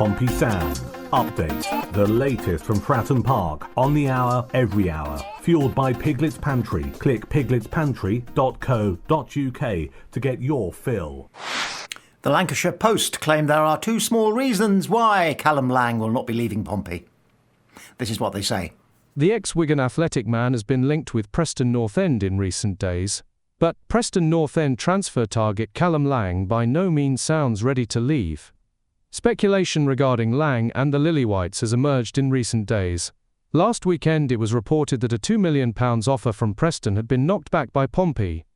Pompey Sound. Updates, the latest from Fratton Park, on the hour, every hour. Fueled by Piglet's Pantry. Click pigletspantry.co.uk to get your fill. The Lancashire Post claim there are two small reasons why Callum Lang will not be leaving Pompey. This is what they say. The ex-Wigan Athletic man has been linked with Preston North End in recent days, but Preston North End transfer target Callum Lang by no means sounds ready to leave. Speculation regarding Lang and the Lilywhites has emerged in recent days. Last weekend it was reported that a £2 million offer from Preston had been knocked back by Pompey.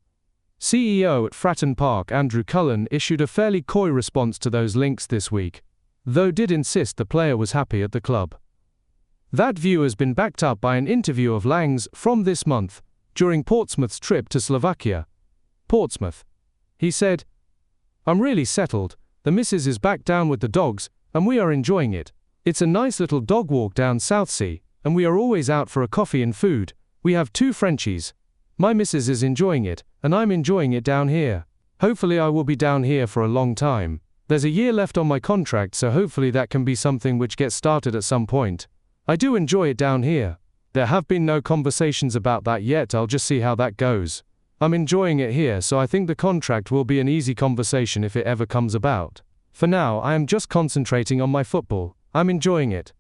CEO at Fratton Park Andrew Cullen issued a fairly coy response to those links this week, though did insist the player was happy at the club. That view has been backed up by an interview of Lang's from this month, during Portsmouth's trip to Slovakia. Portsmouth. He said, "I'm really settled, the missus is back down with the dogs, and we are enjoying it. It's a nice little dog walk down Southsea, and we are always out for a coffee and food. We have 2 Frenchies. My missus is enjoying it, and I'm enjoying it down here. Hopefully I will be down here for a long time. There's a year left on my contract, so hopefully that can be something which gets started at some point. I do enjoy it down here. There have been no conversations about that yet, I'll just see how that goes. I'm enjoying it here, so I think the contract will be an easy conversation if it ever comes about. For now, I am just concentrating on my football. I'm enjoying it."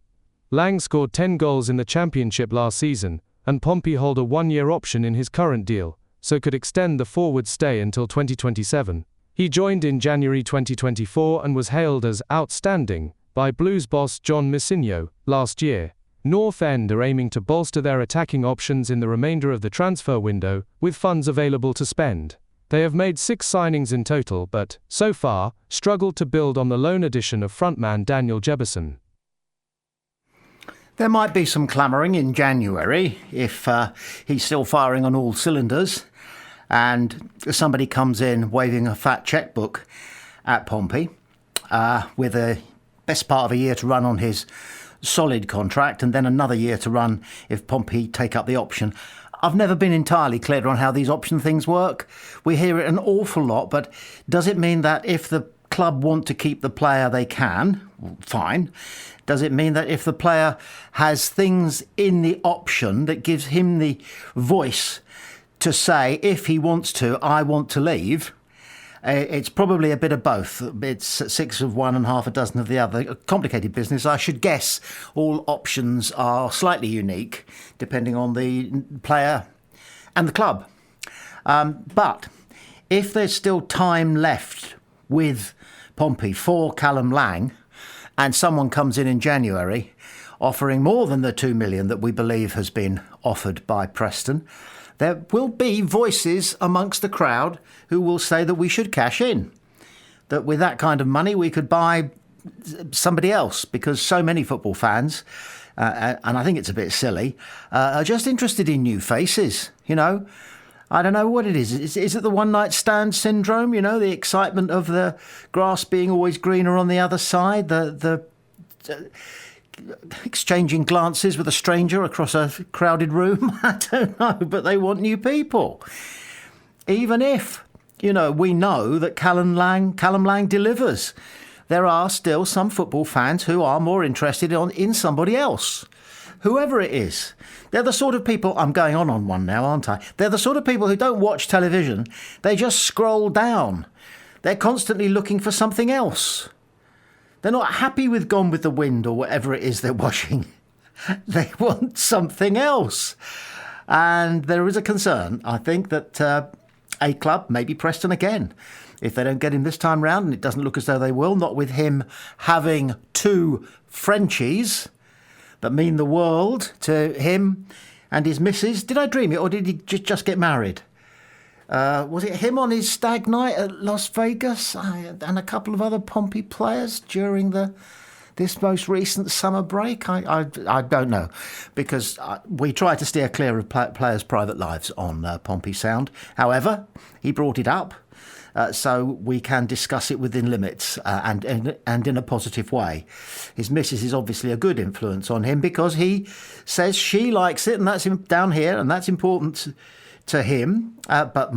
Lang scored 10 goals in the Championship last season, and Pompey hold a 1-year option in his current deal, so could extend the forward stay until 2027. He joined in January 2024 and was hailed as outstanding by Blues boss John Missinho last year. North End are aiming to bolster their attacking options in the remainder of the transfer window, with funds available to spend. They have made 6 signings in total but, so far, struggled to build on the loan addition of frontman Daniel Jebbison. There might be some clamouring in January if he's still firing on all cylinders and somebody comes in waving a fat chequebook at Pompey with a best part of a year to run on his solid contract and then another year to run if Pompey take up the option. I've never been entirely clear on how these option things work. We hear it an awful lot, but does it mean that if the club want to keep the player they can? Fine. Does it mean that if the player has things in the option that gives him the voice to say, if he wants to, I want to leave? It's probably a bit of both. It's 6 of one and half a dozen of the other. A complicated business. I should guess all options are slightly unique, depending on the player and the club. But if there's still time left with Pompey for Callum Lang, and someone comes in January offering more than the 2 million that we believe has been offered by Preston, there will be voices amongst the crowd who will say that we should cash in, that with that kind of money we could buy somebody else, because so many football fans, and I think it's a bit silly, are just interested in new faces, you know. I don't know what it is. Is it the one-night stand syndrome, you know, the excitement of the grass being always greener on the other side, the exchanging glances with a stranger across a crowded room? I don't know, but they want new people. Even if, you know, we know that Callum Lang delivers, there are still some football fans who are more interested in somebody else, whoever it is. They're the sort of people, I'm going on one now, aren't I? They're the sort of people who don't watch television. They just scroll down. They're constantly looking for something else. They're not happy with Gone with the Wind or whatever it is they're watching. They want something else. And there is a concern, I think, that a club, maybe Preston again, if they don't get him this time round, and it doesn't look as though they will, not with him having 2 Frenchies that mean the world to him and his missus. Did I dream it, or did he just get married? Was it him on his stag night at Las Vegas and a couple of other Pompey players during this most recent summer break? I don't know, because we try to steer clear of players' private lives on Pompey Sound. However, he brought it up, so we can discuss it within limits and in a positive way. His missus is obviously a good influence on him because he says she likes it, and that's down here, and that's important to him, but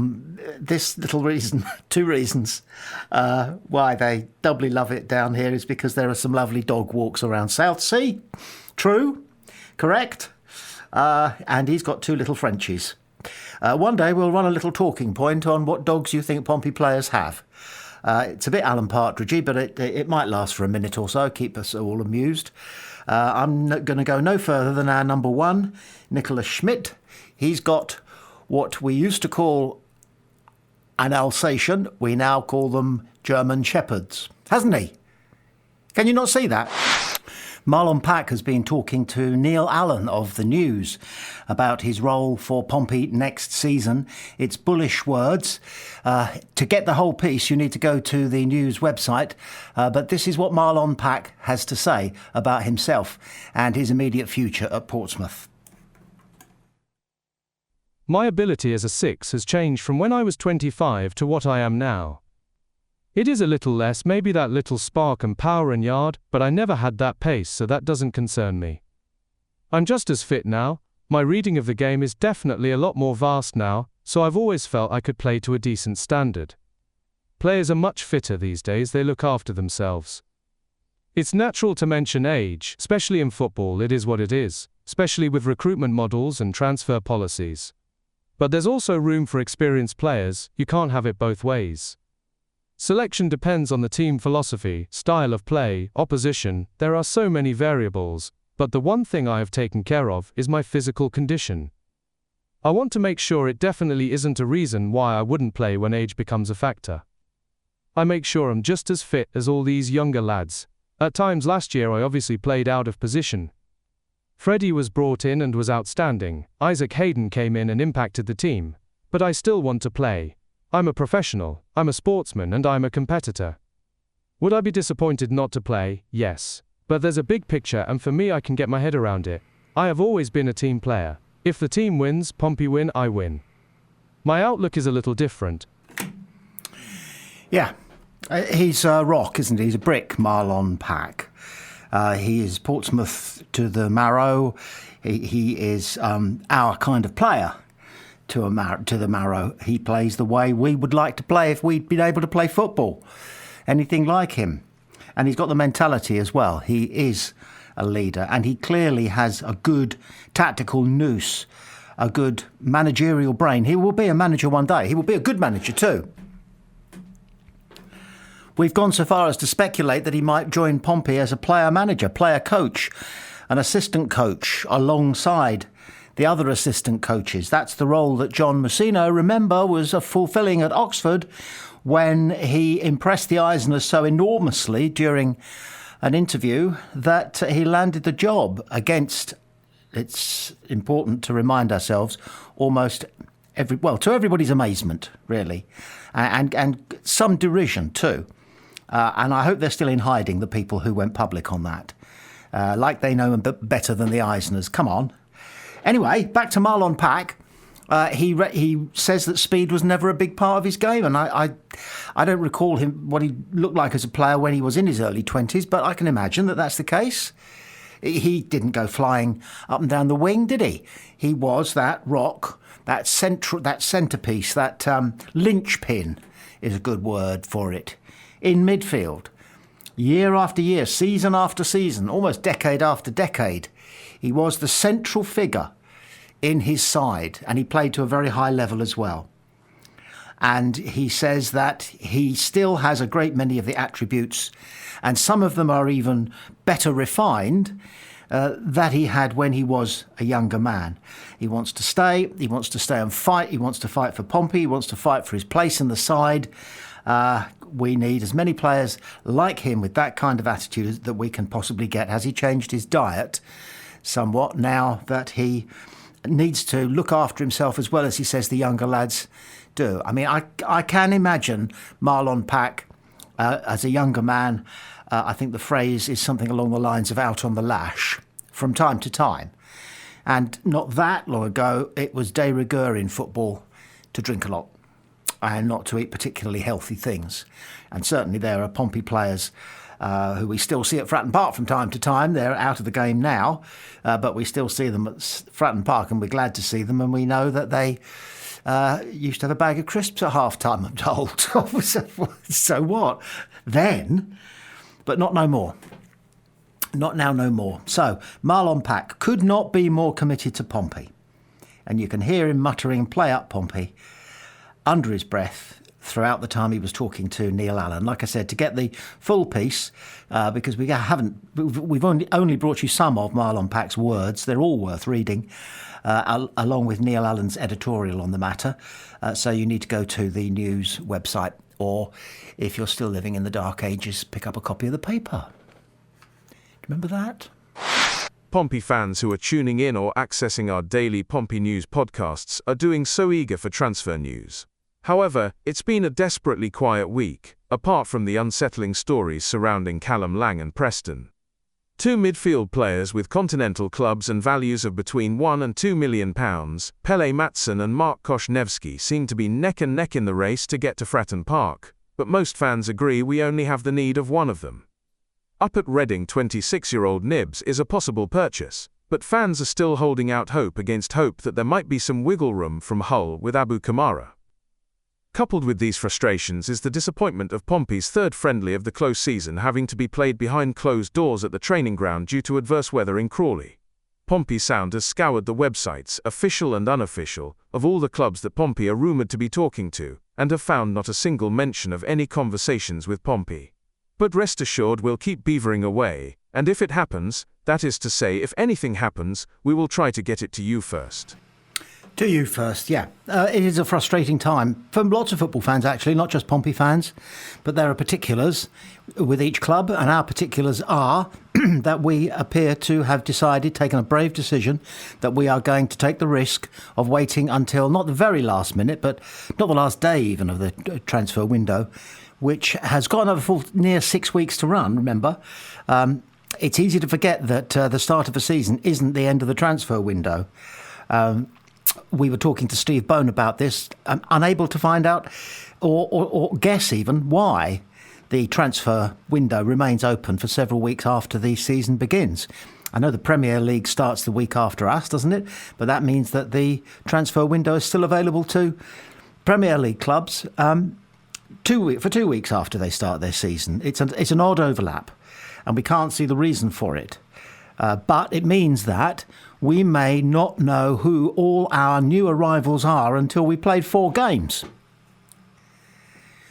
this little reason, 2 reasons why they doubly love it down here is because there are some lovely dog walks around Southsea. True, correct. And he's got 2 little Frenchies. One day we'll run a little talking point on what dogs you think Pompey players have. It's a bit Alan Partridgey, but it might last for a minute or so, keep us all amused. I'm going to go no further than our number 1, Nicholas Schmidt. He's got what we used to call an Alsatian. We now call them German Shepherds, hasn't he? Can you not see that? Marlon Pack has been talking to Neil Allen of The News about his role for Pompey next season. It's bullish words. To get the whole piece, you need to go to the News website. But this is what Marlon Pack has to say about himself and his immediate future at Portsmouth. My ability as a 6 has changed from when I was 25 to what I am now. It is a little less, maybe that little spark and power and yard, but I never had that pace, so that doesn't concern me. I'm just as fit now. My reading of the game is definitely a lot more vast now, so I've always felt I could play to a decent standard. Players are much fitter these days, they look after themselves. It's natural to mention age, especially in football. It is what it is, especially with recruitment models and transfer policies. But there's also room for experienced players. You can't have it both ways. Selection depends on the team philosophy, style of play, opposition. There are so many variables, but the one thing I have taken care of is my physical condition. I want to make sure it definitely isn't a reason why I wouldn't play when age becomes a factor. I make sure I'm just as fit as all these younger lads. At times last year I obviously played out of position. Freddie was brought in and was outstanding. Isaac Hayden came in and impacted the team. But I still want to play. I'm a professional, I'm a sportsman, and I'm a competitor. Would I be disappointed not to play? Yes. But there's a big picture, and for me I can get my head around it. I have always been a team player. If the team wins, Pompey win, I win. My outlook is a little different. Yeah, he's a rock, isn't he? He's a brick, Marlon Pack. He is Portsmouth to the marrow. He is our kind of player. To the marrow. He plays the way we would like to play if we'd been able to play football. Anything like him. And he's got the mentality as well. He is a leader, and he clearly has a good tactical nous, a good managerial brain. He will be a manager one day. He will be a good manager too. We've gone so far as to speculate that he might join Pompey as a player manager, player coach, an assistant coach alongside the other assistant coaches. That's the role that John Mousinho, remember, was fulfilling at Oxford when he impressed the Eisners so enormously during an interview that he landed the job against, it's important to remind ourselves, almost to everybody's amazement, really, and some derision too. And I hope they're still in hiding, the people who went public on that. Like they know him better than the Eisners. Come on. Anyway, back to Marlon Pack. He says that speed was never a big part of his game, and I don't recall him what he looked like as a player when he was in his early 20s, but I can imagine that that's the case. He didn't go flying up and down the wing, did he? He was that rock, that centrepiece, that linchpin is a good word for it, in midfield. Year after year, season after season, almost decade after decade, he was the central figure in his side, and he played to a very high level as well. And he says that he still has a great many of the attributes, and some of them are even better refined, that he had when he was a younger man. He wants to stay and fight, he wants to fight for Pompey, he wants to fight for his place in the side. We need as many players like him with that kind of attitude that we can possibly get. Has he changed his diet somewhat now that he needs to look after himself as well as he says the younger lads do? I mean, I can imagine Marlon Pack as a younger man. I think the phrase is something along the lines of out on the lash from time to time. And not that long ago, it was de rigueur in football to drink a lot and not to eat particularly healthy things. And certainly there are Pompey players who we still see at Fratton Park from time to time. They're out of the game now, but we still see them at Fratton Park, and we're glad to see them, and we know that they used to have a bag of crisps at half-time, I'm told. So what? Then, but not no more. Not now, no more. So, Marlon Pack could not be more committed to Pompey. And you can hear him muttering "play up, Pompey" under his breath throughout the time he was talking to Neil Allen. Like I said, to get the full piece, because we've only brought you some of Marlon Pack's words. They're all worth reading, along with Neil Allen's editorial on the matter. So you need to go to the news website, or if you're still living in the dark ages, pick up a copy of the paper. Remember that? Pompey fans who are tuning in or accessing our daily Pompey News podcasts are doing so eager for transfer news. However, it's been a desperately quiet week, apart from the unsettling stories surrounding Callum Lang and Preston. Two midfield players with continental clubs and values of between £1 and £2 million, Pele Matson and Mark Kosznewski, seem to be neck and neck in the race to get to Fratton Park, but most fans agree we only have the need of one of them. Up at Reading, 26-year-old Nibs is a possible purchase, but fans are still holding out hope against hope that there might be some wiggle room from Hull with Abu Kamara. Coupled with these frustrations is the disappointment of Pompey's third friendly of the close season having to be played behind closed doors at the training ground due to adverse weather in Crawley. Pompey Sound has scoured the websites, official and unofficial, of all the clubs that Pompey are rumoured to be talking to, and have found not a single mention of any conversations with Pompey. But rest assured we'll keep beavering away, and if it happens, that is to say if anything happens, we will try to get it to you first. To you first, yeah. It is a frustrating time for lots of football fans, actually, not just Pompey fans, but there are particulars with each club, and our particulars are that we appear to have taken a brave decision, that we are going to take the risk of waiting until not the very last minute, but not the last day even of the transfer window, which has got another full near 6 weeks to run, remember. It's easy to forget that the start of a season isn't the end of the transfer window. We were talking to Steve Bone about this, unable to find out or guess even why the transfer window remains open for several weeks after the season begins. I know the Premier League starts the week after us, doesn't it? But that means that the transfer window is still available to Premier League clubs for 2 weeks after they start their season. It's an odd overlap, and we can't see the reason for it. But it means that we may not know who all our new arrivals are until we played 4 games.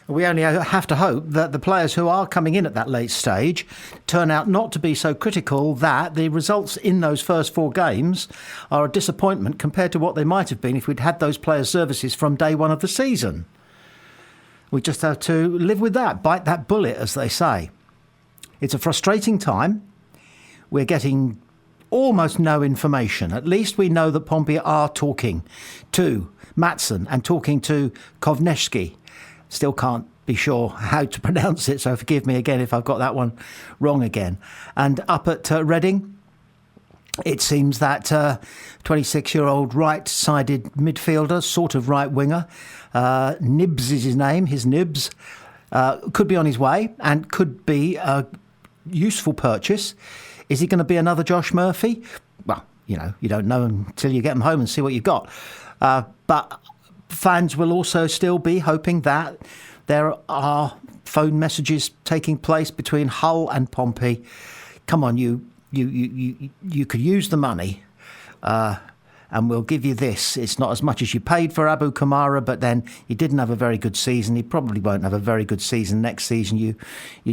We only have to hope that the players who are coming in at that late stage turn out not to be so critical that the results in those first 4 games are a disappointment compared to what they might have been if we'd had those players' services from day one of the season. We just have to live with that, bite that bullet, as they say. It's a frustrating time. We're getting almost no information. At least we know that Pompey are talking to Matson and talking to Kosznewski. Still can't be sure how to pronounce it, so forgive me again if I've got that one wrong again. And up at Reading, it seems that 26-year-old right-sided midfielder, sort of right winger, Nibs is his name, his Nibs, could be on his way and could be a useful purchase. Is he going to be another Josh Murphy? Well, you don't know until you get him home and see what you've got. But fans will also still be hoping that there are phone messages taking place between Hull and Pompey. Come on, you could use the money, and we'll give you this. It's not as much as you paid for Abu Kamara, but then he didn't have a very good season. He probably won't have a very good season next season. You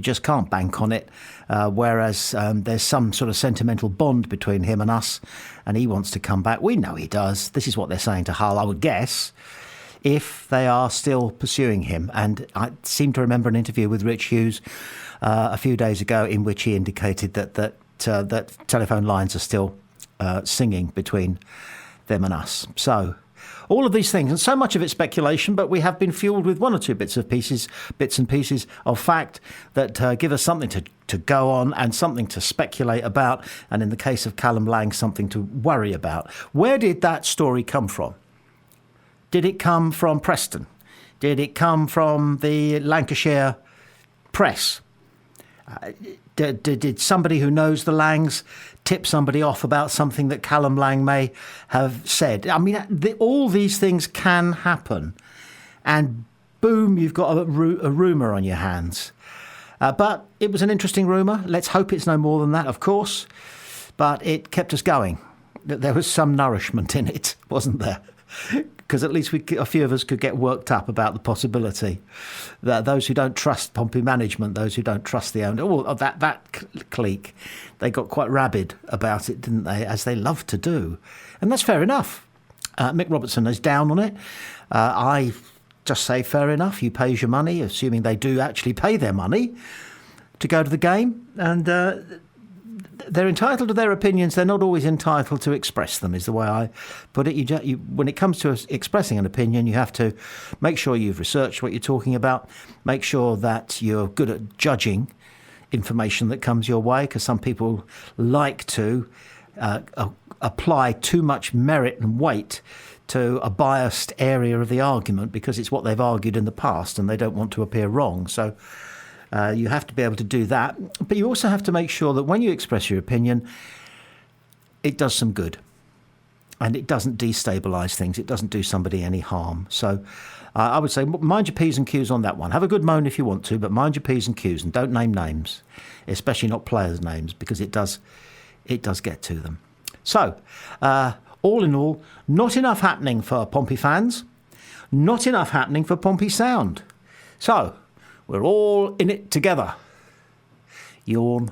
just can't bank on it. Whereas there's some sort of sentimental bond between him and us, and he wants to come back. We know he does. This is what they're saying to Hull, I would guess, if they are still pursuing him. And I seem to remember an interview with Rich Hughes a few days ago in which he indicated that telephone lines are still singing between them and us. So all of these things, and so much of it's speculation, but we have been fueled with 1 or 2 bits and pieces of fact that give us something to go on and something to speculate about, and in the case of Callum Lang, something to worry about. Where did that story come from? Did it come from Preston? Did it come from the Lancashire press? Did somebody who knows the Langs tip somebody off about something that Callum Lang may have said? I mean, all these things can happen. And boom, you've got a rumour on your hands. But it was an interesting rumour. Let's hope it's no more than that, of course. But it kept us going. There was some nourishment in it, wasn't there? Because at least a few of us could get worked up about the possibility that those who don't trust Pompey management, those who don't trust the owner, that clique, they got quite rabid about it, didn't they, as they love to do. And that's fair enough. Mick Robertson is down on it. I just say fair enough. You pay your money, assuming they do actually pay their money, to go to the game. And they're entitled to their opinions. They're not always entitled to express them, is the way I put it. When it comes to expressing an opinion, you have to make sure you've researched what you're talking about, make sure that you're good at judging information that comes your way, because some people like to apply too much merit and weight to a biased area of the argument because it's what they've argued in the past and they don't want to appear wrong. So you have to be able to do that. But you also have to make sure that when you express your opinion, it does some good. And it doesn't destabilise things. It doesn't do somebody any harm. So I would say mind your P's and Q's on that one. Have a good moan if you want to, but mind your P's and Q's and don't name names, especially not players' names, because it does get to them. So, all in all, not enough happening for Pompey fans. Not enough happening for Pompey Sound. So, we're all in it together. Yawn.